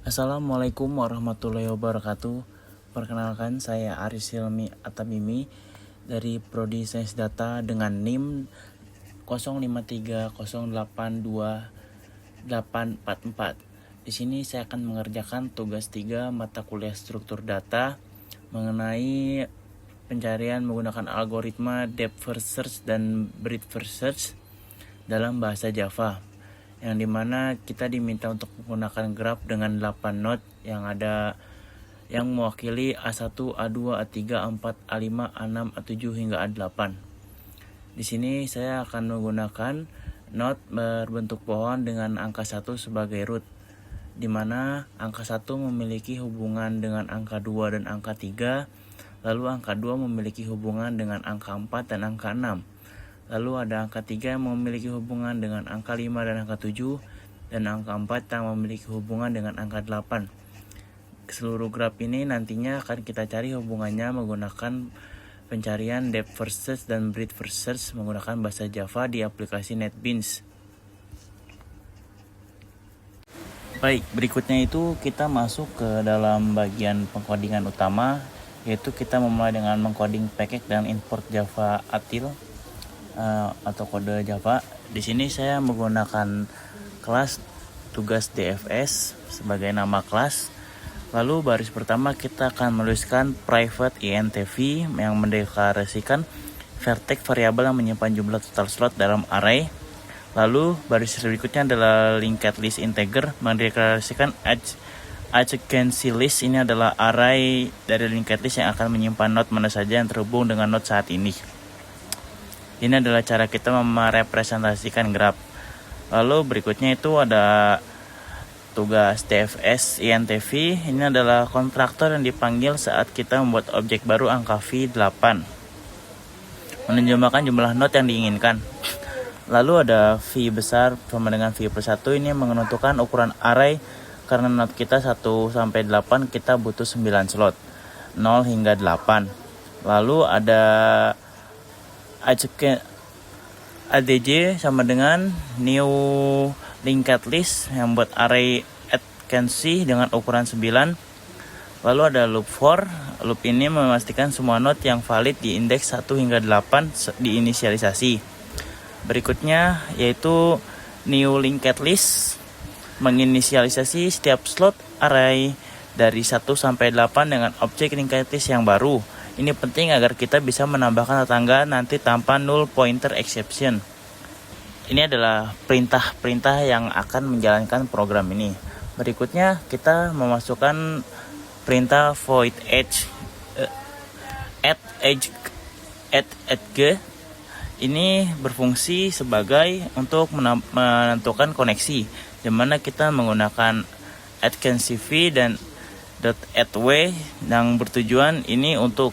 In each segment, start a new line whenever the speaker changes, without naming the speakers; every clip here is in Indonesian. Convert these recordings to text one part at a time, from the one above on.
Assalamualaikum warahmatullahi wabarakatuh. Perkenalkan, saya Aris Hilmi Atamimi dari Prodi Sains Data dengan NIM 0530828844. Di sini saya akan mengerjakan tugas 3 mata kuliah struktur data mengenai pencarian menggunakan algoritma depth first search dan breadth first search dalam bahasa Java, yang dimana kita diminta untuk menggunakan graf dengan 8 node yang mewakili A1, A2, A3, A4, A5, A6, A7 hingga A8. Di sini saya akan menggunakan node berbentuk pohon dengan angka 1 sebagai root, di mana angka 1 memiliki hubungan dengan angka 2 dan angka 3, lalu angka 2 memiliki hubungan dengan angka 4 dan angka 6. Lalu ada angka 3 yang memiliki hubungan dengan angka 5 dan angka 7, dan angka 4 yang memiliki hubungan dengan angka 8. Seluruh graf ini nantinya akan kita cari hubungannya menggunakan pencarian depth first search dan breadth first search menggunakan bahasa Java di aplikasi NetBeans. Baik, berikutnya itu kita masuk ke dalam bagian pengkodingan utama, yaitu kita memulai dengan mengcoding package dan import Java Util atau kode Java. Di sini saya menggunakan kelas tugas DFS sebagai nama kelas. Lalu baris pertama kita akan menuliskan private intv yang mendeklarasikan vertex variabel yang menyimpan jumlah total slot dalam array. Lalu baris berikutnya adalah linked list integer mendeklarasikan adjacency list. Ini adalah array dari linked list yang akan menyimpan node mana saja yang terhubung dengan node saat ini. Ini adalah cara kita merepresentasikan graf. Lalu berikutnya itu ada tugas DFS intv. Ini adalah kontraktor yang dipanggil saat kita membuat objek baru angka v8, menunjukkan jumlah node yang diinginkan. Lalu ada v besar sama dengan v plus 1. Ini menentukan ukuran array. Karena node kita 1 sampai 8, kita butuh 9 slot, 0 hingga 8. Lalu ada ADJ sama dengan new linked list yang buat array adjacency dengan ukuran 9. Lalu ada loop for. Loop ini memastikan semua node yang valid di indeks 1 hingga 8 diinisialisasi. Berikutnya yaitu new linked list menginisialisasi setiap slot array dari 1 sampai 8 dengan objek linked list yang baru. Ini penting agar kita bisa menambahkan tetangga nanti tanpa null pointer exception. Ini adalah perintah-perintah yang akan menjalankan program ini. Berikutnya kita memasukkan perintah void add edge. Ini berfungsi sebagai untuk menentukan koneksi, di mana kita menggunakan adjacency dan .addWay yang bertujuan ini untuk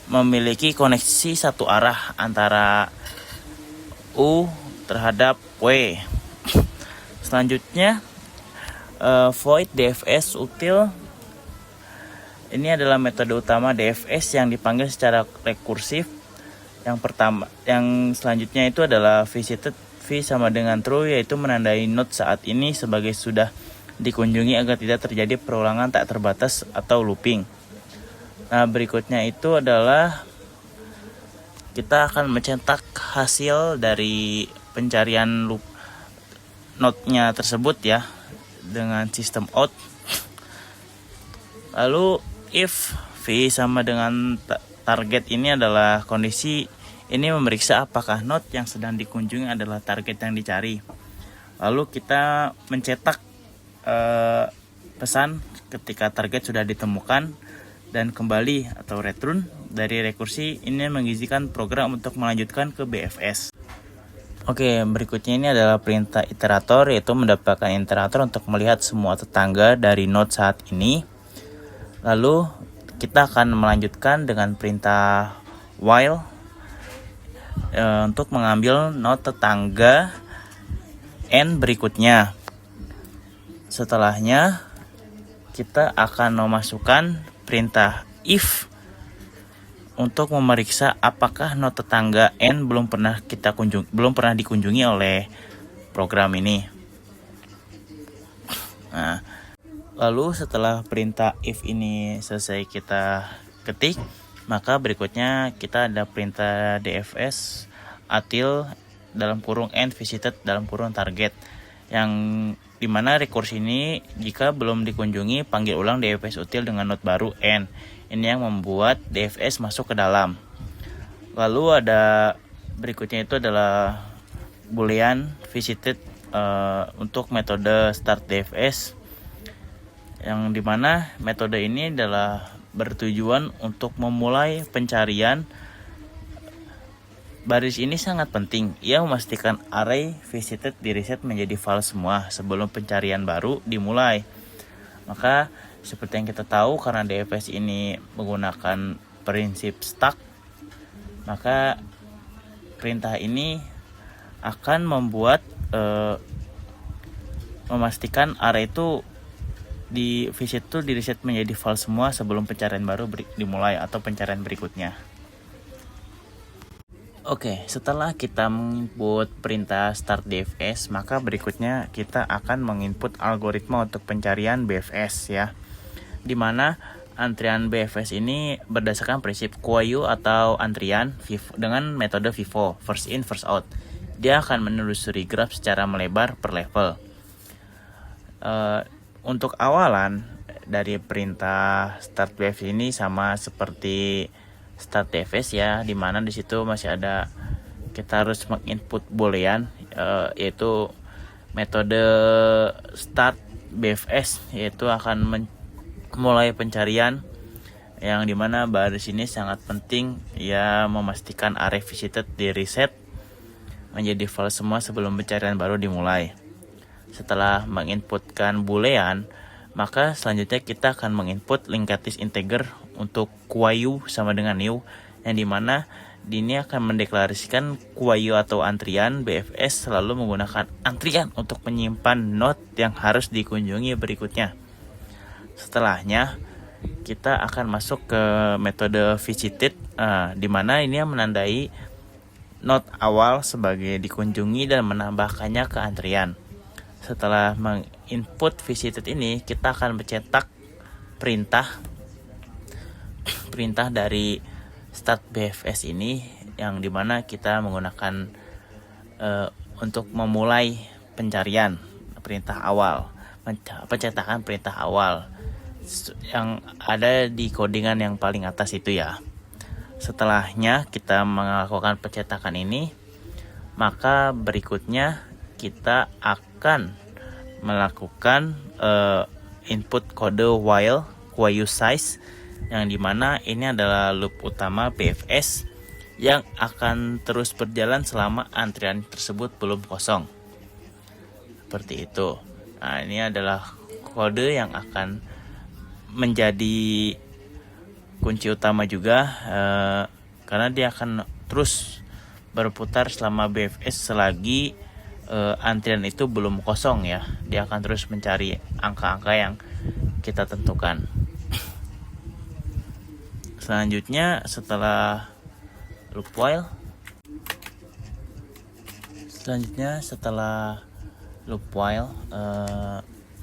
memiliki koneksi satu arah antara U terhadap W. Selanjutnya void DFS util. Ini adalah metode utama DFS yang dipanggil secara rekursif. Yang selanjutnya itu adalah visited. V sama dengan true, yaitu menandai node saat ini sebagai sudah dikunjungi agar tidak terjadi perulangan tak terbatas atau looping. Nah, berikutnya itu adalah kita akan mencetak hasil dari pencarian loop node-nya tersebut ya, dengan sistem out. Lalu if V sama dengan target ini adalah kondisi, ini memeriksa apakah node yang sedang dikunjungi adalah target yang dicari. Lalu kita mencetak pesan ketika target sudah ditemukan dan kembali atau return dari rekursi. Ini mengizinkan program untuk melanjutkan ke BFS. Oke, berikutnya ini adalah perintah iterator, yaitu mendapatkan iterator untuk melihat semua tetangga dari node saat ini. Lalu kita akan melanjutkan dengan perintah while untuk mengambil node tetangga n berikutnya. Setelahnya kita akan memasukkan perintah if untuk memeriksa apakah node tetangga n belum pernah dikunjungi oleh program ini. Nah, Lalu setelah perintah if ini selesai kita ketik, maka berikutnya kita ada perintah dfs until dalam kurung end visited dalam kurung target, yang dimana recurse ini jika belum dikunjungi panggil ulang dfs util dengan node baru n. Ini yang membuat dfs masuk ke dalam. Lalu ada berikutnya itu adalah boolean visited untuk metode start dfs, yang dimana metode ini adalah bertujuan untuk memulai pencarian. Baris ini sangat penting, ia memastikan array visited di reset menjadi false semua sebelum pencarian baru dimulai. Maka seperti yang kita tahu, karena DFS ini menggunakan prinsip stack, maka perintah ini akan membuat memastikan array itu di visit itu di reset menjadi false semua sebelum pencarian baru dimulai atau pencarian berikutnya. Oke, setelah kita menginput perintah start DFS, maka berikutnya kita akan menginput algoritma untuk pencarian BFS ya. Dimana antrian BFS ini berdasarkan prinsip queue atau antrian dengan metode FIFO, first in first out. Dia akan menelusuri graf secara melebar per level. Untuk awalan dari perintah start BFS ini sama seperti start DFS ya, dimana di situ masih ada kita harus menginput boolean yaitu metode start BFS, yaitu akan mulai pencarian, yang dimana baris ini sangat penting ya, memastikan array visited di reset menjadi false semua sebelum pencarian baru dimulai. Setelah menginputkan boolean, maka selanjutnya kita akan menginput linked list integer untuk queue sama dengan new, yang dimana ini akan mendeklarasikan queue atau antrian BFS selalu menggunakan antrian untuk menyimpan node yang harus dikunjungi berikutnya. Setelahnya kita akan masuk ke metode visited, dimana ini yang menandai node awal sebagai dikunjungi dan menambahkannya ke antrian. Setelah menginput visited ini, kita akan mencetak perintah dari start BFS ini, yang dimana kita menggunakan untuk memulai pencarian perintah awal, pencetakan perintah awal yang ada di codingan yang paling atas itu ya. Setelahnya kita melakukan pencetakan ini, maka berikutnya kita akan melakukan input kode while queue size, yang dimana ini adalah loop utama BFS yang akan terus berjalan selama antrian tersebut belum kosong. Seperti itu. Nah, ini adalah kode yang akan menjadi kunci utama juga, karena dia akan terus berputar selama BFS selagi antrian itu belum kosong ya. Dia akan terus mencari angka-angka yang kita tentukan. Selanjutnya setelah loop while,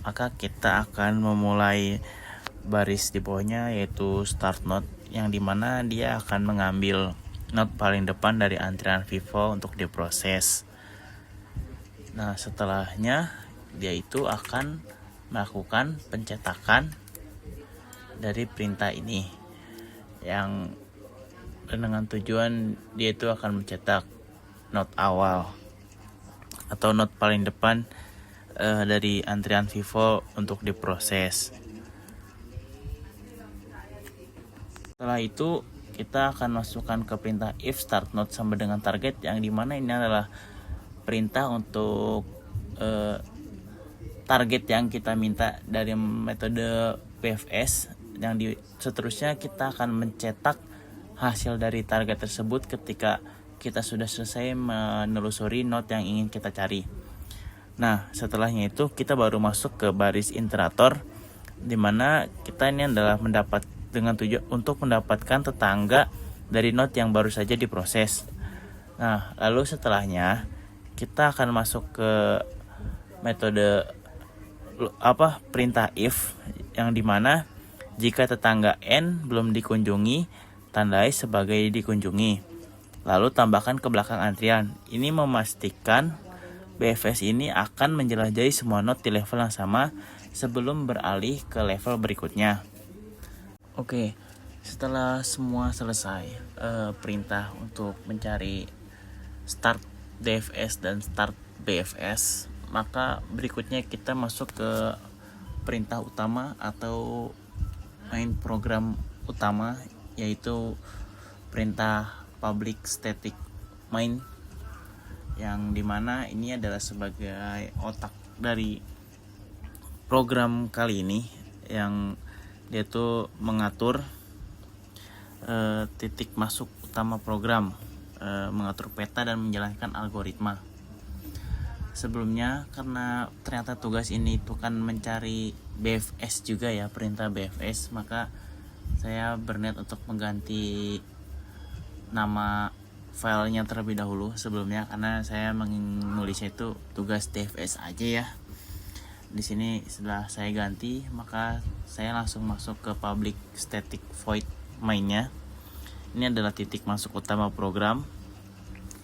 maka kita akan memulai baris di bawahnya, yaitu start node, yang dimana dia akan mengambil node paling depan dari antrian FIFO untuk diproses. Nah, setelahnya dia itu akan melakukan pencetakan dari perintah ini, yang dengan tujuan dia itu akan mencetak node awal atau node paling depan dari antrian FIFO untuk diproses. Setelah itu kita akan masukkan ke perintah if start node sama dengan target, yang dimana ini adalah perintah untuk target yang kita minta dari metode BFS, yang seterusnya kita akan mencetak hasil dari target tersebut ketika kita sudah selesai menelusuri node yang ingin kita cari. Nah, setelahnya itu kita baru masuk ke baris iterator, dimana kita ini adalah dengan tujuan untuk mendapatkan tetangga dari node yang baru saja diproses. Nah, lalu setelahnya kita akan masuk ke metode perintah if yang dimana jika tetangga N belum dikunjungi, tandai sebagai dikunjungi. Lalu tambahkan ke belakang antrian. Ini memastikan BFS ini akan menjelajahi semua not di level yang sama sebelum beralih ke level berikutnya. Oke, setelah semua selesai perintah untuk mencari start DFS dan start BFS, maka berikutnya kita masuk ke perintah utama atau main program utama, yaitu perintah public static main, yang dimana ini adalah sebagai otak dari program kali ini, yang dia tuh mengatur titik masuk utama program, mengatur peta dan menjalankan algoritma. Sebelumnya, karena ternyata tugas ini itu kan mencari BFS juga ya, perintah BFS, maka saya berniat untuk mengganti nama filenya terlebih dahulu sebelumnya, karena saya menulisnya itu tugas DFS aja ya. Di sini setelah saya ganti, maka saya langsung masuk ke public static void mainnya. Ini adalah titik masuk utama program.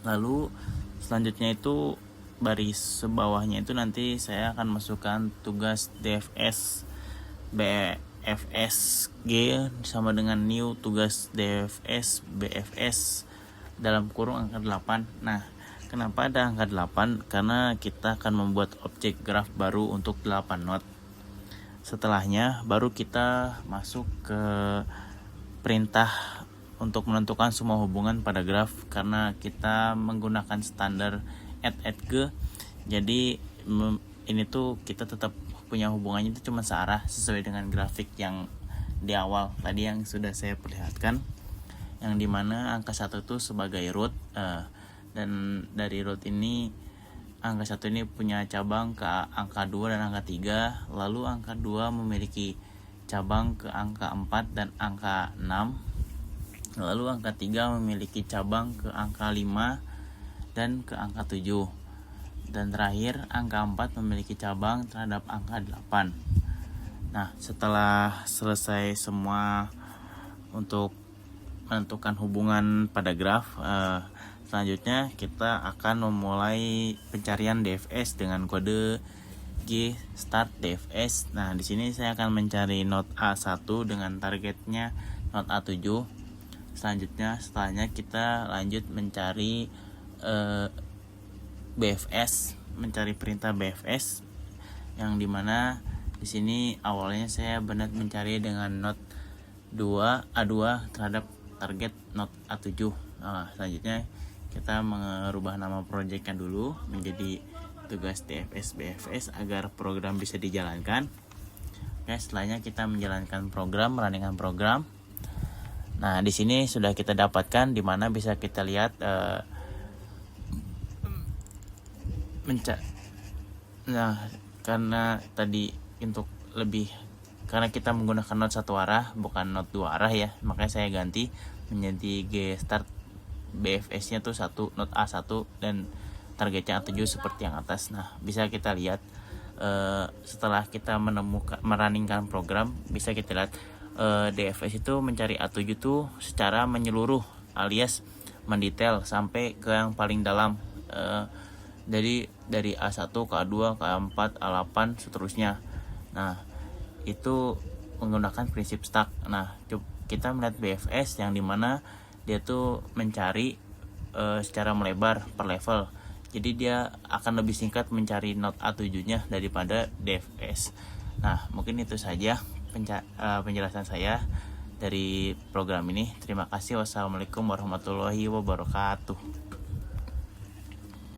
Lalu selanjutnya itu baris sebawahnya itu nanti saya akan masukkan tugas DFS BFSG sama dengan new tugas DFS BFS dalam kurung angka 8. Nah, kenapa ada angka 8? Karena kita akan membuat objek graf baru untuk 8 not. Setelahnya baru kita masuk ke perintah untuk menentukan semua hubungan pada graf, karena kita menggunakan standar add-g. Jadi ini tuh kita tetap punya hubungannya itu cuma searah sesuai dengan grafik yang di awal tadi yang sudah saya perlihatkan, yang dimana angka 1 itu sebagai root, dan dari root ini angka 1 ini punya cabang ke angka 2 dan angka 3, lalu angka 2 memiliki cabang ke angka 4 dan angka 6, lalu angka 3 memiliki cabang ke angka 5 dan ke angka 7, dan terakhir angka 4 memiliki cabang terhadap angka 8. Nah, setelah selesai semua untuk menentukan hubungan pada graf, selanjutnya kita akan memulai pencarian DFS dengan kode G start DFS. Nah, di sini saya akan mencari not A1 dengan targetnya not A7. Selanjutnya setelahnya kita lanjut mencari BFS, mencari perintah BFS, yang dimana di sini awalnya saya benar mencari dengan not A2 terhadap target not A7. Nah, selanjutnya kita merubah nama proyeknya dulu menjadi tugas DFS BFS agar program bisa dijalankan. Oke, setelahnya kita menjalankan program, merunningkan program. Nah, di sini sudah kita dapatkan, di mana bisa kita lihat nah, karena tadi untuk lebih, karena kita menggunakan not satu arah bukan not dua arah ya, makanya saya ganti menjadi G start BFS nya tuh not A1 dan targetnya A7 seperti yang atas. Nah, bisa kita lihat setelah kita merunningkan program, bisa kita lihat DFS itu mencari A7 tuh secara menyeluruh alias mendetail sampai ke yang paling dalam, dari A1 ke A2 ke A4 A8 seterusnya. Nah, itu menggunakan prinsip stack. Nah, kita melihat BFS yang dimana dia tuh mencari secara melebar per level. Jadi dia akan lebih singkat mencari not A7 nya daripada DFS. Nah, mungkin itu saja penjelasan saya dari program ini. Terima kasih. Wassalamualaikum warahmatullahi wabarakatuh.